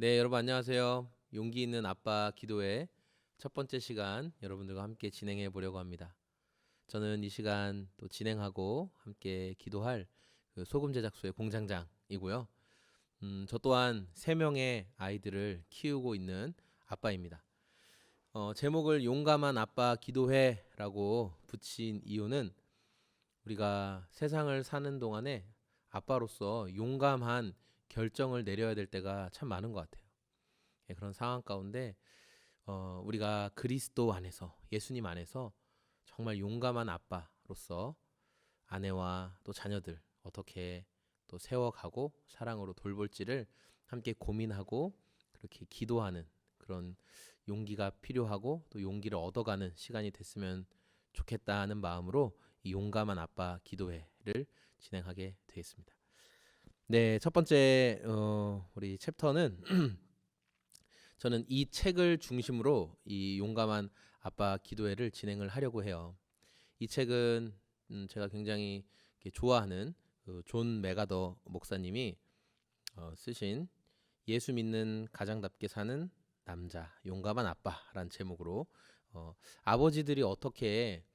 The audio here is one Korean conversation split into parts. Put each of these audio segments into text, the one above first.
네, 여러분 안녕하세요. 용기 있는 아빠 기도회 첫 번째 시간 여러분들과 함께 진행해 보려고 합니다. 저는 이 시간 또 진행하고 함께 기도할 그 소금 제작소의 공장장이고요. 저 또한 세 명의 아이들을 키우고 있는 아빠입니다. 제목을 용감한 아빠 기도회라고 붙인 이유는 우리가 세상을 사는 동안에 아빠로서 용감한 결정을 내려야 될 때가 참 많은 것 같아요. 그런 상황 가운데 우리가 그리스도 안에서 예수님 안에서 정말 용감한 아빠로서 아내와 또 자녀들 어떻게 또 세워가고 사랑으로 돌볼지를 함께 고민하고 그렇게 기도하는 그런 용기가 필요하고 또 용기를 얻어가는 시간이 됐으면 좋겠다는 마음으로 이 용감한 아빠 기도회를 진행하게 되겠습니다. 네, 첫 번째 우리 챕터는 저는 이 책을 중심으로 이 용감한 아빠 기도회를 진행을 하려고 해요. 이 책은 제가 굉장히 좋아하는 그존 메가더 목사님이 쓰신 예수 믿는 가장답게 사는 남자 용감한 아빠란 제목으로 아버지들이 어떻게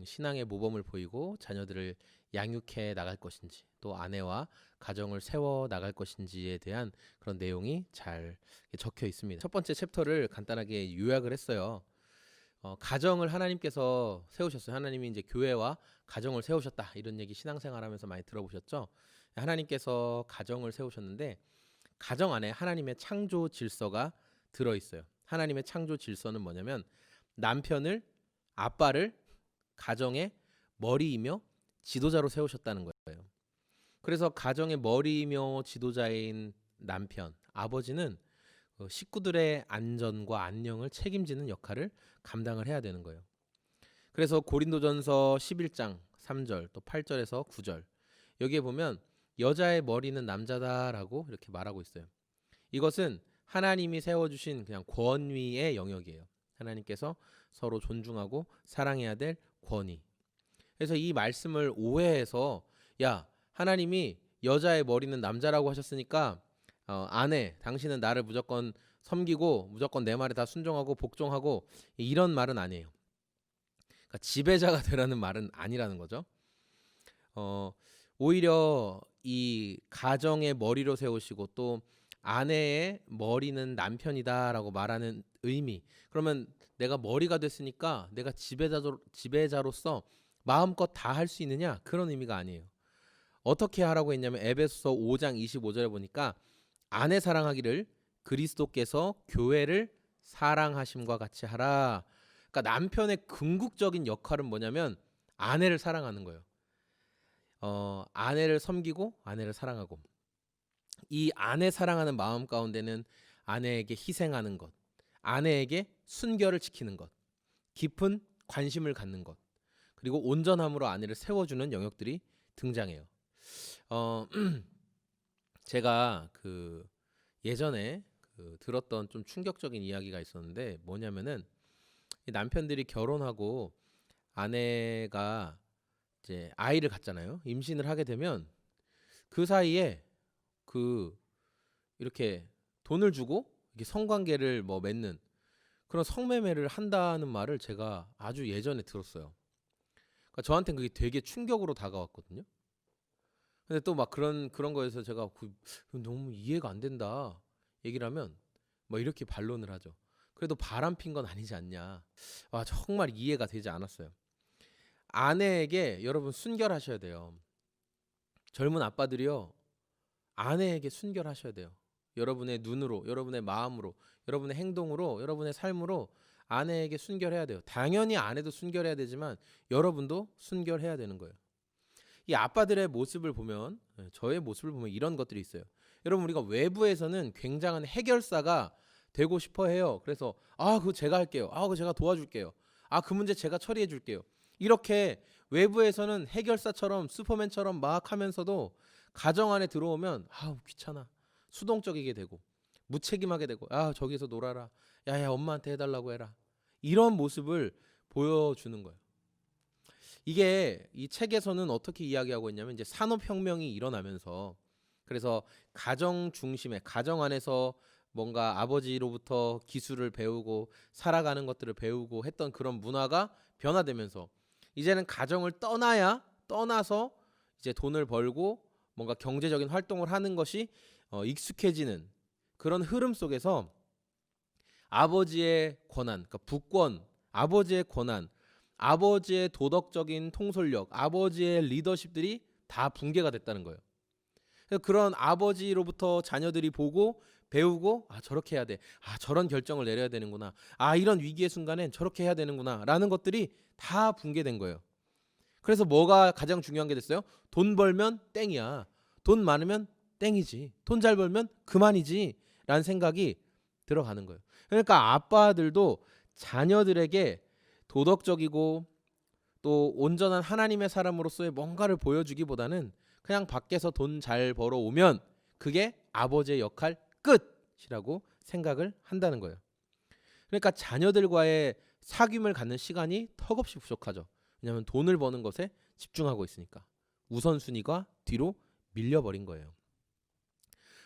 신앙의 모범을 보이고 자녀들을 양육해 나갈 것인지 또 아내와 가정을 세워 나갈 것인지에 대한 그런 내용이 잘 적혀 있습니다. 첫 번째 챕터를 간단하게 요약을 했어요. 가정을 하나님께서 세우셨어요. 하나님이 이제 교회와 가정을 세우셨다. 이런 얘기 신앙생활하면서 많이 들어보셨죠? 하나님께서 가정을 세우셨는데 가정 안에 하나님의 창조 질서가 들어 있어요. 하나님의 창조 질서는 뭐냐면 남편을 아빠를 가정의 머리이며 지도자로 세우셨다는 거예요. 그래서 가정의 머리이며 지도자인 남편, 아버지는 식구들의 안전과 안녕을 책임지는 역할을 감당을 해야 되는 거예요. 그래서 고린도전서 11장 3절 또 8절에서 9절 여기에 보면 여자의 머리는 남자다라고 이렇게 말하고 있어요. 이것은 하나님이 세워주신 그냥 권위의 영역이에요. 하나님께서 서로 존중하고 사랑해야 될 권위. 그래서 이 말씀을 오해해서 야 하나님이 여자의 머리는 남자라고 하셨으니까 아내 당신은 나를 무조건 섬기고 무조건 내 말에 다 순종하고 복종하고 이런 말은 아니에요. 그러니까 지배자가 되라는 말은 아니라는 거죠. 오히려 이 가정의 머리로 세우시고 또 아내의 머리는 남편이다라고 말하는 의미. 그러면 내가 머리가 됐으니까 내가 지배자로서 마음껏 다 할 수 있느냐? 그런 의미가 아니에요. 어떻게 하라고 했냐면 에베소서 5장 25절에 보니까 아내 사랑하기를 그리스도께서 교회를 사랑하심과 같이 하라. 그러니까 남편의 궁극적인 역할은 뭐냐면 아내를 사랑하는 거예요. 아내를 섬기고 아내를 사랑하고 이 아내 사랑하는 마음 가운데는 아내에게 희생하는 것, 아내에게 순결을 지키는 것, 깊은 관심을 갖는 것, 그리고 온전함으로 아내를 세워주는 영역들이 등장해요. 어, 제가 그 예전에 들었던 좀 충격적인 이야기가 있었는데 뭐냐면은 이 남편들이 결혼하고 아내가 이제 아이를 갖잖아요. 임신을 하게 되면 그 사이에 그 이렇게 돈을 주고 이렇게 성관계를 뭐 맺는 그런 성매매를 한다는 말을 제가 아주 예전에 들었어요. 그러니까 저한테는 그게 되게 충격으로 다가왔거든요. 근데 또 막 그런 거에서 제가 너무 이해가 안 된다 얘기를 하면 뭐 이렇게 반론을 하죠. 그래도 바람 핀 건 아니지 않냐. 와 정말 이해가 되지 않았어요. 아내에게 여러분 순결하셔야 돼요. 젊은 아빠들이요. 아내에게 순결하셔야 돼요. 여러분의 눈으로, 여러분의 마음으로, 여러분의 행동으로, 여러분의 삶으로 아내에게 순결해야 돼요. 당연히 아내도 순결해야 되지만 여러분도 순결해야 되는 거예요. 이 아빠들의 모습을 보면 저의 모습을 보면 이런 것들이 있어요. 여러분 우리가 외부에서는 굉장한 해결사가 되고 싶어 해요. 그래서 그거 제가 할게요. 그거 제가 도와줄게요. 그 문제 제가 처리해 줄게요. 이렇게 외부에서는 해결사처럼 슈퍼맨처럼 막 하면서도 가정 안에 들어오면 귀찮아. 수동적이게 되고 무책임하게 되고 저기서 놀아라. 야야 엄마한테 해달라고 해라. 이런 모습을 보여주는 거예요. 이게 이 책에서는 어떻게 이야기하고 있냐면 이제 산업혁명이 일어나면서 그래서 가정 중심의 가정 안에서 뭔가 아버지로부터 기술을 배우고 살아가는 것들을 배우고 했던 그런 문화가 변화되면서 이제는 가정을 떠나서 이제 돈을 벌고 뭔가 경제적인 활동을 하는 것이 익숙해지는 그런 흐름 속에서 아버지의 권한, 그러니까 부권, 아버지의 권한, 아버지의 도덕적인 통솔력, 아버지의 리더십들이 다 붕괴가 됐다는 거예요. 그래서 그런 아버지로부터 자녀들이 보고 배우고 저렇게 해야 돼. 저런 결정을 내려야 되는구나. 이런 위기의 순간엔 저렇게 해야 되는구나. 라는 것들이 다 붕괴된 거예요. 그래서 뭐가 가장 중요한 게 됐어요? 돈 벌면 땡이야. 돈 많으면 땡이지. 돈 잘 벌면 그만이지. 라는 생각이 들어가는 거예요. 그러니까 아빠들도 자녀들에게 도덕적이고 또 온전한 하나님의 사람으로서의 뭔가를 보여주기보다는 그냥 밖에서 돈 잘 벌어오면 그게 아버지의 역할 끝이라고 생각을 한다는 거예요. 그러니까 자녀들과의 사귐을 갖는 시간이 턱없이 부족하죠. 왜냐하면 돈을 버는 것에 집중하고 있으니까 우선순위가 뒤로 밀려버린 거예요.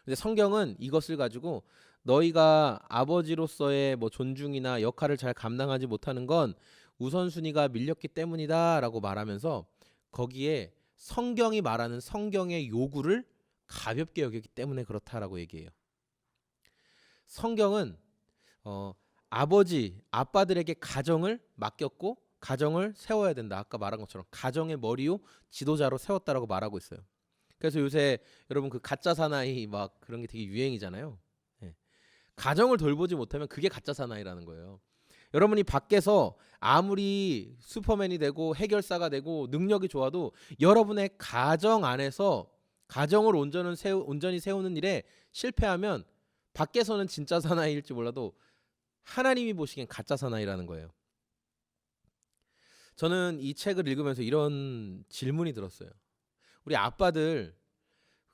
근데 성경은 이것을 가지고 너희가 아버지로서의 뭐 존중이나 역할을 잘 감당하지 못하는 건 우선순위가 밀렸기 때문이다라고 말하면서 거기에 성경이 말하는 성경의 요구를 가볍게 여기기 때문에 그렇다라고 얘기해요. 성경은 아빠들에게 가정을 맡겼고 가정을 세워야 된다. 아까 말한 것처럼 가정의 머리요 지도자로 세웠다라고 말하고 있어요. 그래서 요새 여러분 그 가짜 사나이 막 그런 게 되게 유행이잖아요. 네. 가정을 돌보지 못하면 그게 가짜 사나이라는 거예요. 여러분이 밖에서 아무리 슈퍼맨이 되고 해결사가 되고 능력이 좋아도 여러분의 가정 안에서 가정을 온전히 세우는 일에 실패하면 밖에서는 진짜 사나이일지 몰라도 하나님이 보시기엔 가짜 사나이라는 거예요. 저는 이 책을 읽으면서 이런 질문이 들었어요. 우리 아빠들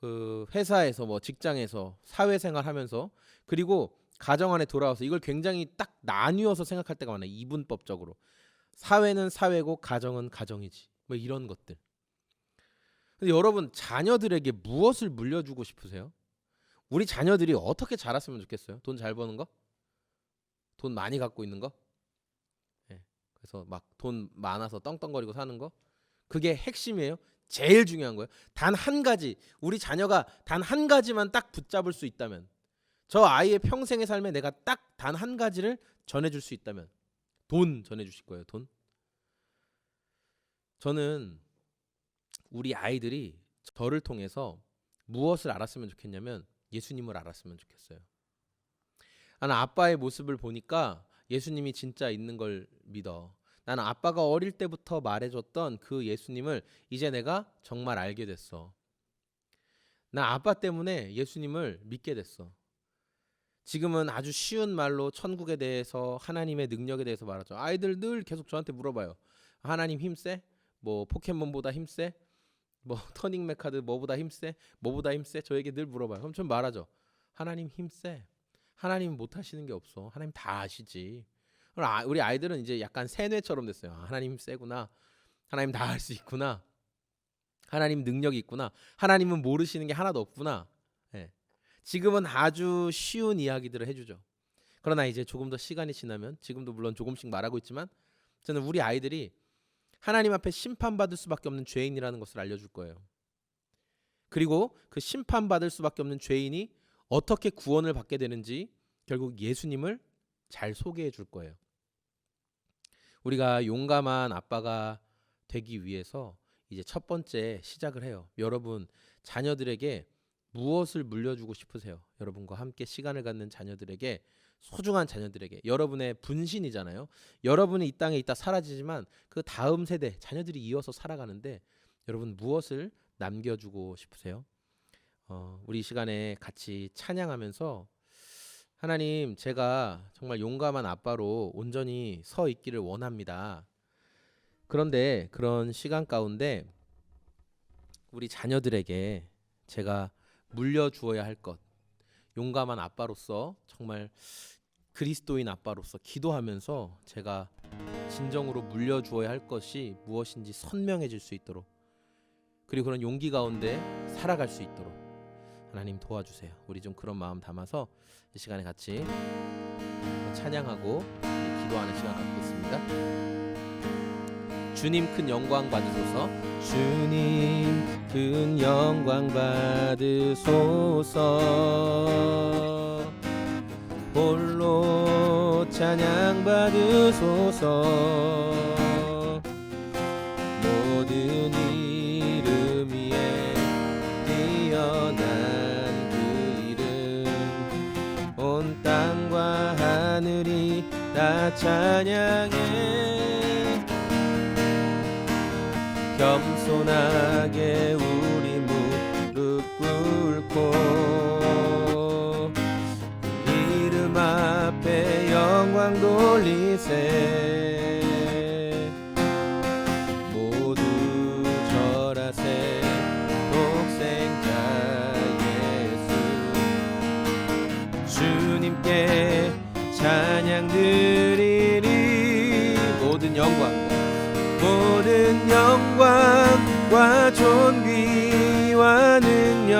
그 회사에서 뭐 직장에서 사회생활 하면서 그리고 가정 안에 돌아와서 이걸 굉장히 딱 나뉘어서 생각할 때가 많아요. 이분법적으로. 사회는 사회고 가정은 가정이지. 뭐 이런 것들. 근데 여러분 자녀들에게 무엇을 물려주고 싶으세요? 우리 자녀들이 어떻게 자랐으면 좋겠어요? 돈 잘 버는 거? 돈 많이 갖고 있는 거? 네. 그래서 막 돈 많아서 떵떵거리고 사는 거? 그게 핵심이에요. 제일 중요한 거예요. 단 한 가지, 우리 자녀가 단 한 가지만 딱 붙잡을 수 있다면, 저 아이의 평생의 삶에 내가 딱 단 한 가지를 전해줄 수 있다면 돈 전해주실 거예요. 돈. 저는 우리 아이들이 저를 통해서 무엇을 알았으면 좋겠냐면 예수님을 알았으면 좋겠어요. 나는 아빠의 모습을 보니까 예수님이 진짜 있는 걸 믿어. 나는 아빠가 어릴 때부터 말해줬던 그 예수님을 이제 내가 정말 알게 됐어. 나 아빠 때문에 예수님을 믿게 됐어. 지금은 아주 쉬운 말로 천국에 대해서 하나님의 능력에 대해서 말하죠. 아이들 늘 계속 저한테 물어봐요. 하나님 힘세? 뭐 포켓몬보다 힘세? 뭐 터닝 메카드 뭐보다 힘세? 뭐보다 힘세? 저에게 늘 물어봐요. 그럼 전 말하죠. 하나님 힘세. 하나님 못하시는 게 없어. 하나님 다 아시지. 우리 아이들은 이제 약간 세뇌처럼 됐어요. 하나님 힘 세구나. 하나님 다 할 수 있구나. 하나님 능력이 있구나. 하나님은 모르시는 게 하나도 없구나. 예. 지금은 아주 쉬운 이야기들을 해주죠. 그러나 이제 조금 더 시간이 지나면 지금도 물론 조금씩 말하고 있지만 저는 우리 아이들이 하나님 앞에 심판받을 수밖에 없는 죄인이라는 것을 알려줄 거예요. 그리고 그 심판받을 수밖에 없는 죄인이 어떻게 구원을 받게 되는지 결국 예수님을 잘 소개해 줄 거예요. 우리가 용감한 아빠가 되기 위해서 이제 첫 번째 시작을 해요. 여러분 자녀들에게 무엇을 물려주고 싶으세요? 여러분과 함께 시간을 갖는 자녀들에게 소중한 자녀들에게 여러분의 분신이잖아요. 여러분이 이 땅에 있다 사라지지만 그 다음 세대 자녀들이 이어서 살아가는데 여러분 무엇을 남겨주고 싶으세요? 우리 이 시간에 같이 찬양하면서 하나님 제가 정말 용감한 아빠로 온전히 서 있기를 원합니다. 그런데 그런 시간 가운데 우리 자녀들에게 제가 물려주어야 할 것, 용감한 아빠로서 정말 그리스도인 아빠로서 기도하면서 제가 진정으로 물려주어야 할 것이 무엇인지 선명해질 수 있도록 그리고 그런 용기 가운데 살아갈 수 있도록 하나님 도와주세요. 우리 좀 그런 마음 담아서 이 시간에 같이 찬양하고 기도하는 시간 갖겠습니다. 주님 큰 영광 받으소서. 주님 큰 영광 받으소서. 홀로 찬양 받으소서. 모든 이름 위에 뛰어난 그 이름, 온 땅과 하늘이 다 찬양해. 겸손하게 우리 무릎 꿇고 그 이름 앞에 영광 돌리세. 모두 절하세. 독생자 예수 주님께 찬양 드리리. 모든 영광과 존귀와 능력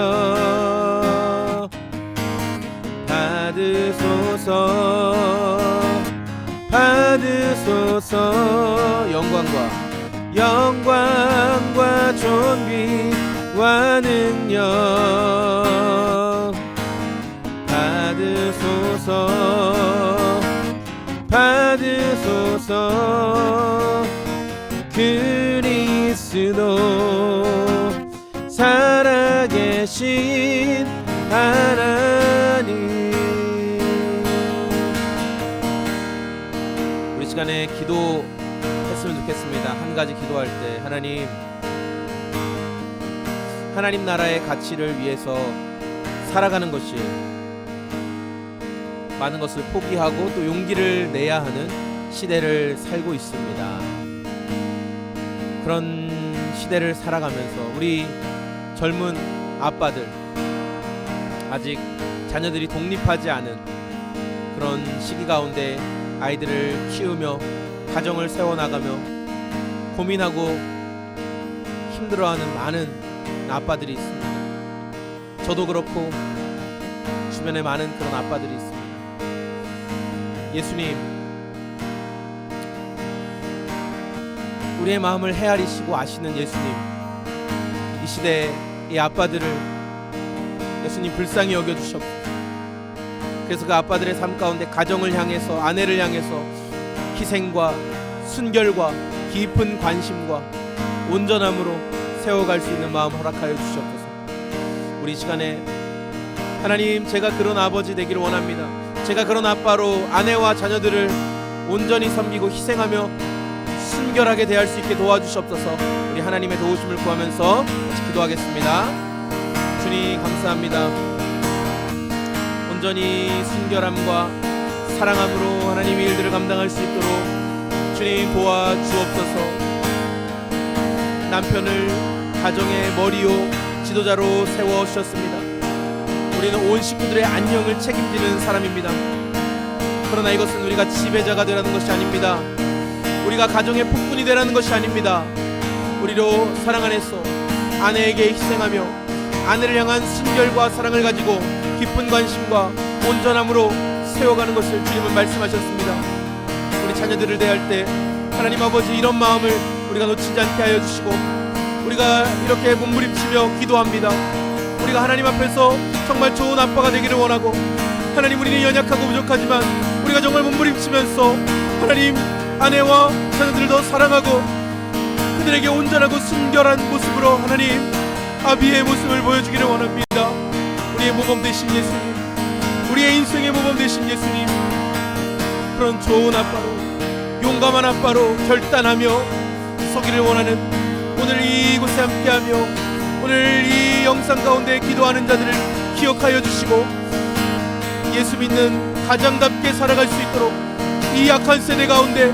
받으소서. 영광과 존귀와 능력 받으소서. 그리스도 살아계신 하나님. 우리 시간에 기도했으면 좋겠습니다. 한 가지 기도할 때 하나님 나라의 가치를 위해서 살아가는 것이 많은 것을 포기하고 또 용기를 내야 하는 시대를 살고 있습니다. 그런 시대를 살아가면서 우리 젊은 아빠들, 아직 자녀들이 독립하지 않은 그런 시기 가운데 아이들을 키우며 가정을 세워나가며 고민하고 힘들어하는 많은 아빠들이 있습니다. 저도 그렇고 주변에 많은 그런 아빠들이 있습니다. 예수님, 우리의 마음을 헤아리시고 아시는 예수님, 이 시대의 이 아빠들을 예수님 불쌍히 여겨주셨고, 그래서 그 아빠들의 삶 가운데 가정을 향해서, 아내를 향해서 희생과 순결과 깊은 관심과 온전함으로 세워갈 수 있는 마음 허락하여 주시옵소서. 우리 시간에 하나님, 제가 그런 아버지 되기를 원합니다. 제가 그런 아빠로 아내와 자녀들을 온전히 섬기고 희생하며 순결하게 대할 수 있게 도와주시옵소서. 우리 하나님의 도우심을 구하면서 같이 기도하겠습니다. 주님 감사합니다. 온전히 순결함과 사랑함으로 하나님의 일들을 감당할 수 있도록 주님 도와주옵소서. 남편을 가정의 머리요 지도자로 세워주셨습니다. 우리는 온 식구들의 안녕을 책임지는 사람입니다. 그러나 이것은 우리가 지배자가 되라는 것이 아닙니다. 우리가 가정의 폭군이 되라는 것이 아닙니다. 우리로 사랑 안에서 아내에게 희생하며 아내를 향한 순결과 사랑을 가지고 깊은 관심과 온전함으로 세워가는 것을 주님은 말씀하셨습니다. 우리 자녀들을 대할 때 하나님 아버지, 이런 마음을 우리가 놓치지 않게 하여 주시고, 우리가 이렇게 몸부림치며 기도합니다. 우리가 하나님 앞에서 정말 좋은 아빠가 되기를 원하고, 하나님, 우리는 연약하고 부족하지만 우리가 정말 몸부림치면서 하나님 아내와 자녀들을 더 사랑하고 그들에게 온전하고 순결한 모습으로 하나님 아비의 모습을 보여주기를 원합니다. 우리의 모범 되신 예수님, 우리의 인생의 모범 되신 예수님, 그런 좋은 아빠로, 용감한 아빠로 결단하며 서기를 원하는 오늘 이곳에 함께하며 오늘 이 영상 가운데 기도하는 자들을 기억하여 주시고, 예수 믿는 가장답게 살아갈 수 있도록 이 약한 세대 가운데,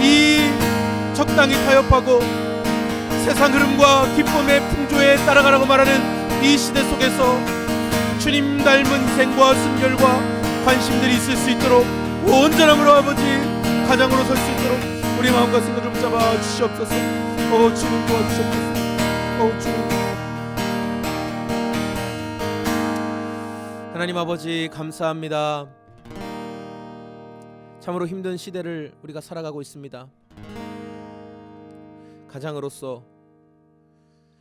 이 적당히 타협하고 세상 흐름과 기쁨의 풍조에 따라가라고 말하는 이 시대 속에서 주님 닮은 희생과 순결과 관심들이 있을 수 있도록 온전함으로 아버지 가장으로 설 수 있도록 우리 마음과 생각을 붙잡아 주시옵소서. 주님 도와주시옵소서. 주님 하나님 아버지 감사합니다. 참으로 힘든 시대를 우리가 살아가고 있습니다. 가장으로서,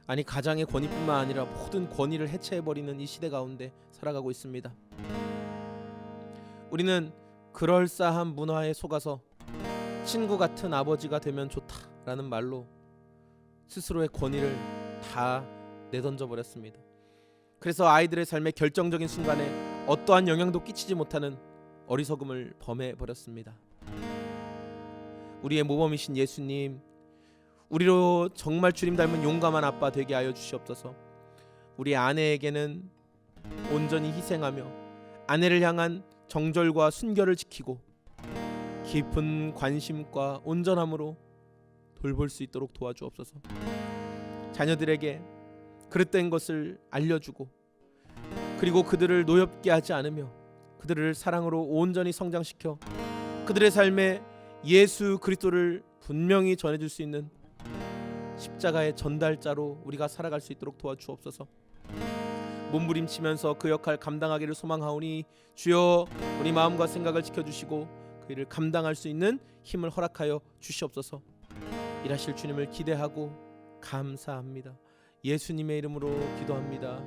아니 가장의 권위뿐만 아니라 모든 권위를 해체해버리는 이 시대 가운데 살아가고 있습니다. 우리는 그럴싸한 문화에 속아서 친구 같은 아버지가 되면 좋다라는 말로 스스로의 권위를 다 내던져 버렸습니다. 그래서 아이들의 삶의 결정적인 순간에 어떠한 영향도 끼치지 못하는 어리석음을 범해 버렸습니다. 우리의 모범이신 예수님, 우리로 정말 주님 닮은 용감한 아빠 되게 하여 주시옵소서. 우리 아내에게는 온전히 희생하며 아내를 향한 정절과 순결을 지키고 깊은 관심과 온전함으로 돌볼 수 있도록 도와주옵소서. 자녀들에게 그릇된 것을 알려주고 그리고 그들을 노엽게 하지 않으며 그들을 사랑으로 온전히 성장시켜 그들의 삶에 예수 그리스도를 분명히 전해줄 수 있는 십자가의 전달자로 우리가 살아갈 수 있도록 도와주옵소서. 몸부림치면서 그 역할 감당하기를 소망하오니 주여 우리 마음과 생각을 지켜주시고 그 일을 감당할 수 있는 힘을 허락하여 주시옵소서. 일하실 주님을 기대하고 감사합니다. 예수님의 이름으로 기도합니다.